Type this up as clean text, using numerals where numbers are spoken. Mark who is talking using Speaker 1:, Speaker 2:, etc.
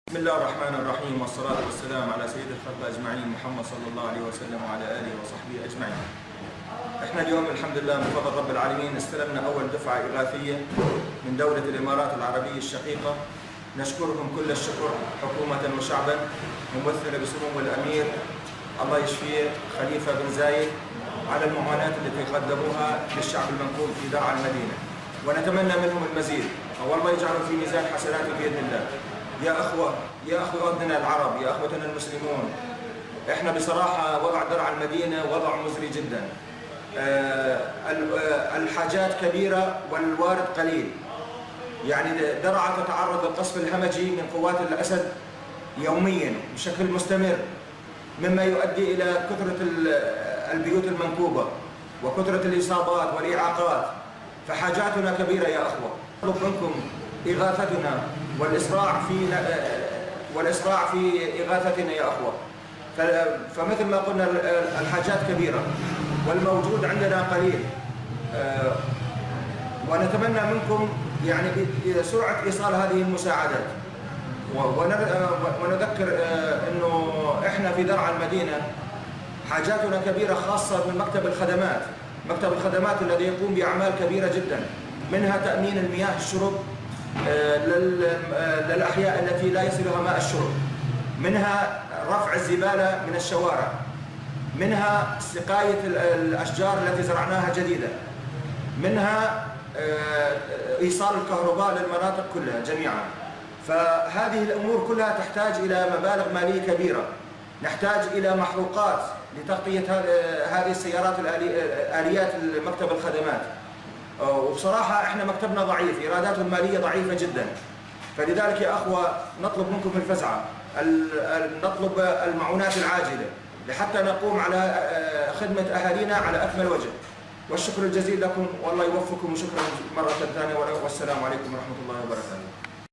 Speaker 1: بسم الله الرحمن الرحيم، والصلاة والسلام على سيد الخلق أجمعين محمد صلى الله عليه وسلم وعلى آله وصحبه أجمعين. احنا اليوم الحمد لله بفضل رب العالمين استلمنا أول دفعة إغاثية من دولة الإمارات العربية الشقيقة. نشكرهم كل الشكر حكومة وشعبا، ممثلة بسمو الأمير الله يشفيه خليفة بن زايد على المعاناة التي قدموها للشعب المنكوب في درعا المدينة، ونتمنى منهم المزيد والله يجعله في ميزان حسناته بإذن الله. يا أخوتنا العرب، يا أخوتنا المسلمون، إحنا بصراحة وضع درعا المدينة وضع مزري جدا. الحاجات كبيرة والوارد قليل. يعني درعا تتعرض للقصف الهمجي من قوات الأسد يوميا بشكل مستمر، مما يؤدي إلى كثرة البيوت المنكوبة وكثرة الإصابات والإعاقات. فحاجاتنا كبيرة يا أخوة، نطلب منكم إغاثتنا والإسراع في إغاثتنا يا أخوة. فمثل ما قلنا الحاجات كبيرة والموجود عندنا قليل، ونتمنى منكم يعني سرعة إيصال هذه المساعدات. ونذكر أنه إحنا في درعا المدينة حاجاتنا كبيرة، خاصة من مكتب الخدمات الذي يقوم بأعمال كبيرة جدا، منها تأمين المياه الشرب للأحياء التي لا يصلها ماء الشرب، منها رفع الزبالة من الشوارع، منها سقاية الأشجار التي زرعناها جديدة، منها إيصال الكهرباء للمناطق كلها جميعا. فهذه الأمور كلها تحتاج إلى مبالغ مالية كبيرة، نحتاج إلى محروقات لتغطية هذه السيارات آليات مكتب الخدمات. وبصراحة احنا مكتبنا ضعيف، إيراداته المالية ضعيفة جدا. فلذلك يا أخوة نطلب منكم الفزعة، نطلب المعونات العاجلة لحتى نقوم على خدمة أهالينا على أكمل وجه. والشكر الجزيل لكم، والله يوفقكم، وشكرا مرة ثانية، والسلام عليكم ورحمة الله وبركاته.